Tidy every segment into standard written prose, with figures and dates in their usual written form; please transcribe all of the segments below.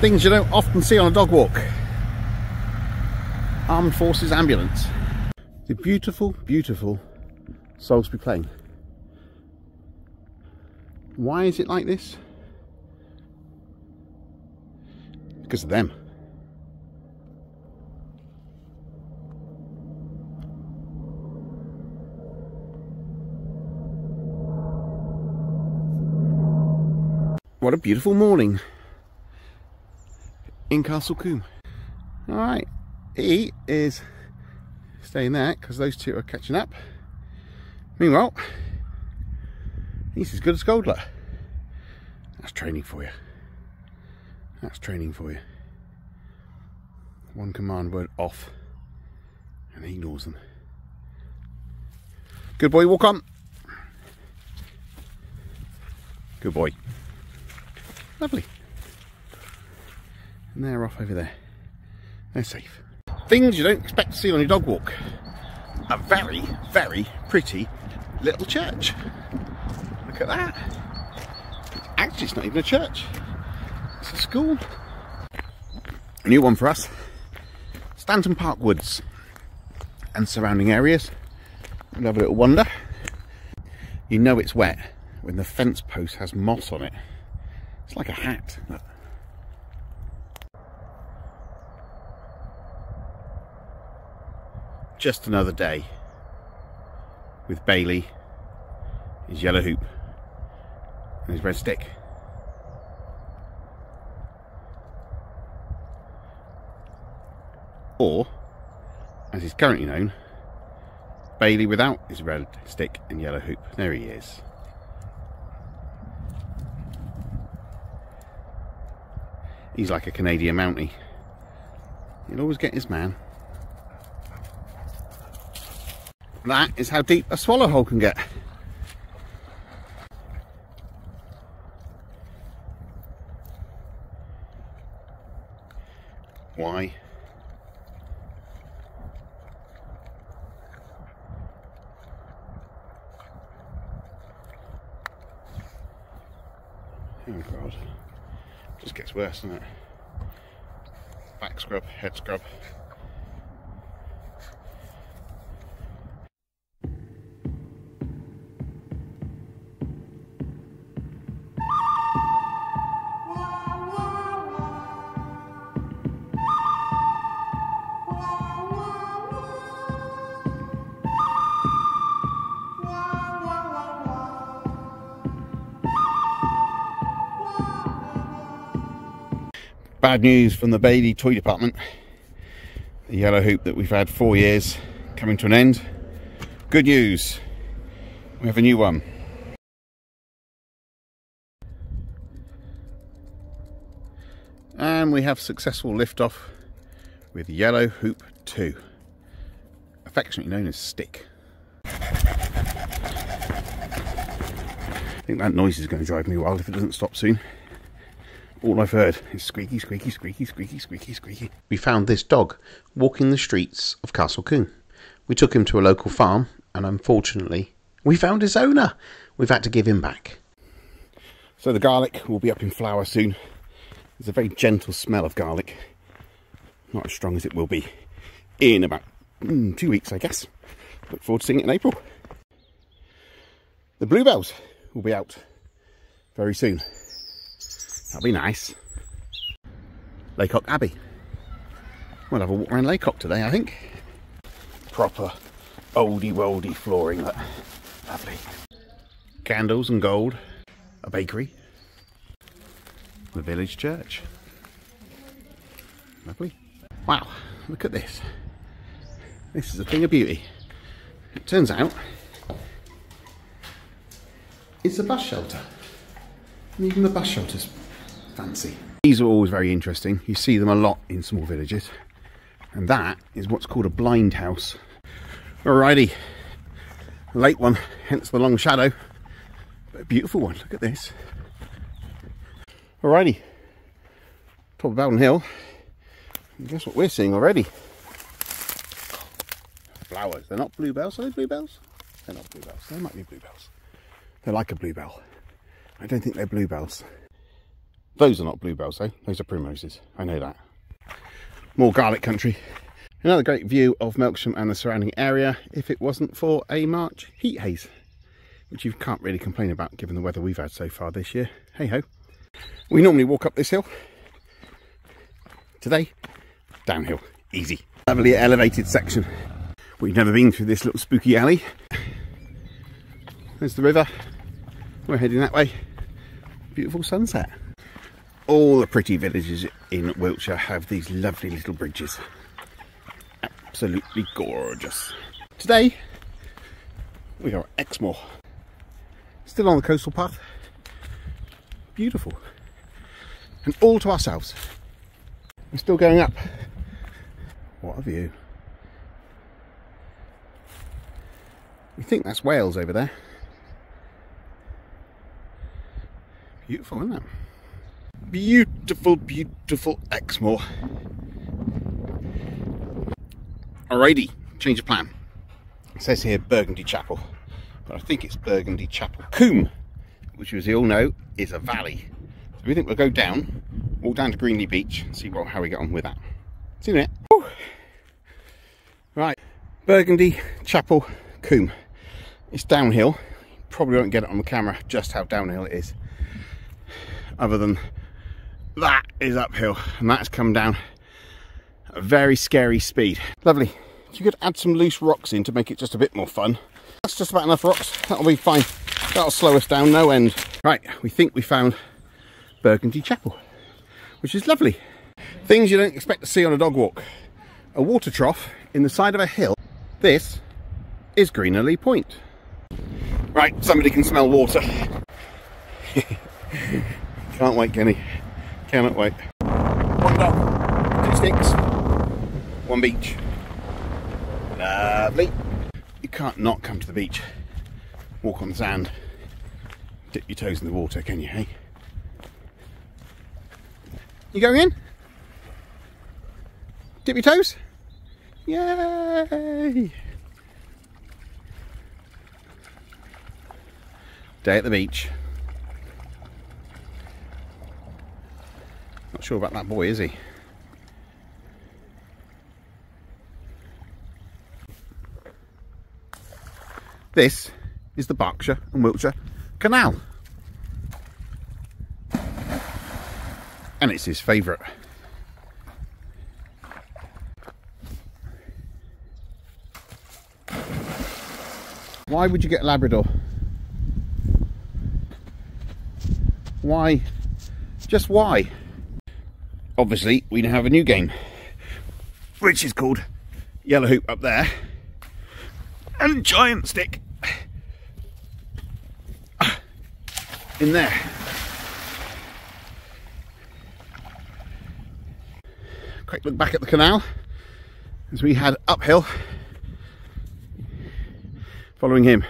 Things you don't often see on a dog walk. Armed Forces ambulance. The beautiful, beautiful Salisbury Plain. Why is it like this? Because of them. What a beautiful morning in Castle Combe. Alright, he is staying there because those two are catching up. Meanwhile, he's as good as Goldler. That's training for you. That's training for you. One command word off and he ignores them. Good boy, walk on. Good boy. Lovely. And they're off over there. They're safe. Things you don't expect to see on your dog walk. A very, very pretty little church. Look at that. Actually, it's not even a church. It's a school. A new one for us. Stanton Park Woods and surrounding areas. We'll have a little wander. You know it's wet when the fence post has moss on it. It's like a hat. Look. Just another day with Bailey, his yellow hoop and his red stick. Or, as he's currently known, Bailey without his red stick and yellow hoop. There he is. He's like a Canadian Mountie. He'll always get his man. That is how deep a swallow hole can get. Why? Oh God. Just gets worse, doesn't it? Back scrub, head scrub. Bad news from the Bailey toy department. The yellow hoop that we've had 4 years coming to an end. Good news, we have a new one. And we have successful liftoff with yellow hoop 2, affectionately known as Stick. I think that noise is going to drive me wild if it doesn't stop soon. All I've heard is squeaky, squeaky, squeaky, squeaky, squeaky, squeaky. We found this dog walking the streets of Castle Combe. We took him to a local farm and unfortunately we found his owner. We've had to give him back. So the garlic will be up in flower soon. There's a very gentle smell of garlic. Not as strong as it will be in about 2 weeks, I guess. Look forward to seeing it in April. The bluebells will be out very soon. That'll be nice. Laycock Abbey. We'll have a walk around Laycock today, I think. Proper oldie worldy flooring, look. Lovely. Candles and gold. A bakery. The village church. Lovely. Wow, look at this. This is a thing of beauty. It turns out it's a bus shelter. And even the bus shelter's fancy. These are always very interesting. You see them a lot in small villages. And that is what's called a blind house. Alrighty. A late one, hence the long shadow. But a beautiful one. Look at this. Alrighty. Top of Bowden Hill. And guess what we're seeing already? Flowers. They're not bluebells. Are they bluebells? They're not bluebells. They might be bluebells. They're like a bluebell. I don't think they're bluebells. Those are not bluebells though, those are primroses, I know that. More garlic country. Another great view of Wiltshire and the surrounding area if it wasn't for a March heat haze, which you can't really complain about given the weather we've had so far this year. Hey ho. We normally walk up this hill. Today, downhill, easy. Lovely elevated section. We've never been through this little spooky alley. There's the river. We're heading that way. Beautiful sunset. All the pretty villages in Wiltshire have these lovely little bridges. Absolutely gorgeous. Today, we are at Exmoor. Still on the coastal path. Beautiful. And all to ourselves. We're still going up. What a view. We think that's Wales over there. Beautiful, isn't it? Beautiful, beautiful Exmoor. Alrighty, change of plan. It says here Burgundy Chapel, but I think it's Burgundy Chapel Coombe, which, as you all know, is a valley. So we think we'll go down, walk down to Greenly Beach, and see how we get on with that. See you in a minute. Woo. Right, Burgundy Chapel Coombe. It's downhill. You probably won't get it on the camera just how downhill it is. Other than that is uphill, and that's come down at a very scary speed. Lovely. You could add some loose rocks in to make it just a bit more fun. That's just about enough rocks. That'll be fine. That'll slow us down no end. Right, we think we found Burgundy Chapel, which is lovely. Things you don't expect to see on a dog walk. A water trough in the side of a hill. This is Greenly Point. Right, somebody can smell water. Can't wait, Kenny. Cannot wait. One dog, 2 sticks, 1 beach. Lovely. You can't not come to the beach. Walk on the sand. Dip your toes in the water, can you, hey? You going in? Dip your toes? Yay! Day at the beach. Not sure about that boy, is he? This is the Berkshire and Wiltshire Canal. And it's his favourite. Why would you get a Labrador? Why? Just why? Obviously, we now have a new game, which is called Yellow Hoop up there, and Giant Stick in there. Quick look back at the canal, as we had uphill, following him.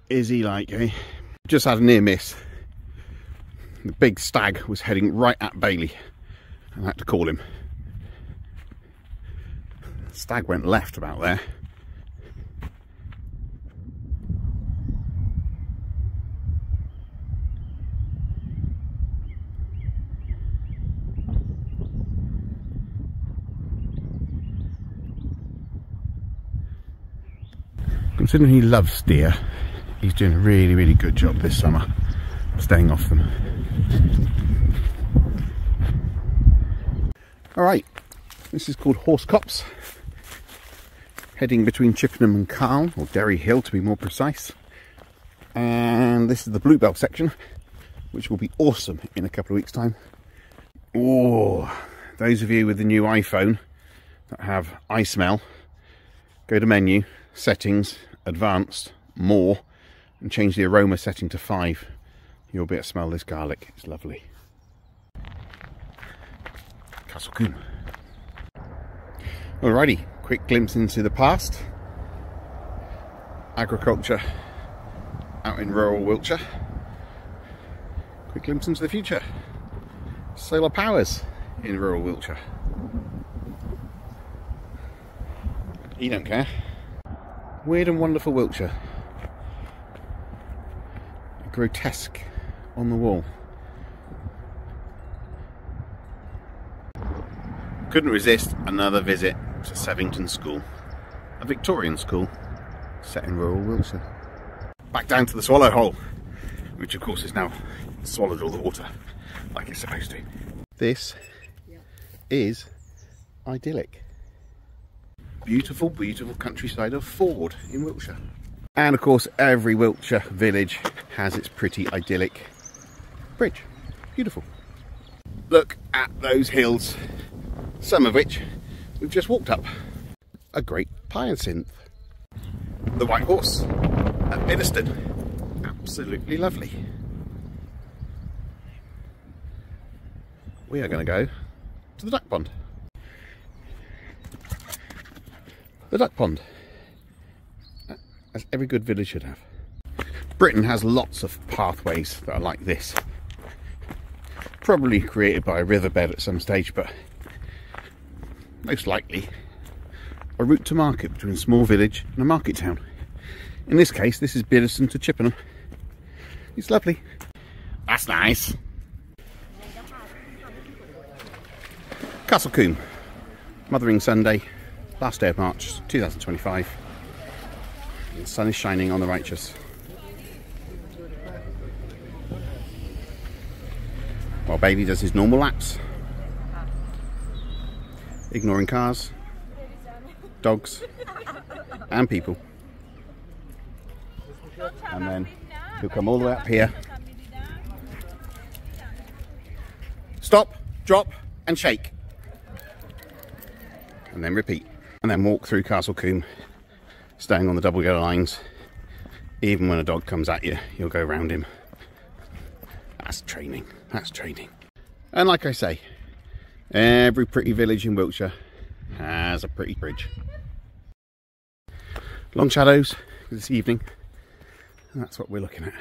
Is he like, eh? Just had a near miss. The big stag was heading right at Bailey, and I had to call him. The stag went left about there. Considering he loves deer, he's doing a really, really good job this summer, staying off them. Alright, this is called Horse Copse, heading between Chippenham and Carl, or Derry Hill to be more precise. And this is the Bluebell section, which will be awesome in a couple of weeks' time. Oh, those of you with the new iPhone that have iSmell, go to menu, settings, advanced, more, and change the aroma setting to 5. You'll be able to smell this garlic. It's lovely. Castle Coombe. Alrighty, quick glimpse into the past. Agriculture out in rural Wiltshire. Quick glimpse into the future. Solar powers in rural Wiltshire. You don't care. Weird and wonderful Wiltshire. Grotesque on the wall. Couldn't resist another visit to Sevington School, a Victorian school set in rural Wiltshire. Back down to the swallow hole, which of course is now swallowed all the water like it's supposed to. This is idyllic. Beautiful, beautiful countryside of Ford in Wiltshire. And of course every Wiltshire village has its pretty idyllic bridge. Beautiful. Look at those hills, some of which we've just walked up. A great hyacinth. The White Horse at Biddeston. Absolutely lovely. We are going to go to the duck pond. The duck pond, as every good village should have. Britain has lots of pathways that are like this. Probably created by a riverbed at some stage, but most likely a route to market between a small village and a market town. In this case, this is Biddeston to Chippenham. It's lovely. That's nice. Castle Combe, Mothering Sunday, last day of March 2025. The sun is shining on the righteous. While baby does his normal laps, ignoring cars, dogs and people. And then he'll come all the way up here. Stop, drop and shake. And then repeat. And then walk through Castle Combe, staying on the double yellow lines. Even when a dog comes at you, you'll go round him. That's training, that's training. And like I say, every pretty village in Wiltshire has a pretty bridge. Long shadows this evening, and that's what we're looking at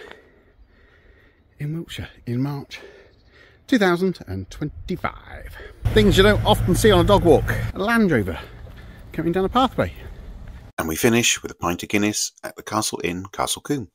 in Wiltshire in March 2025. Things you don't often see on a dog walk. A Land Rover coming down a pathway. And we finish with a pint of Guinness at the Castle Inn, Castle Combe.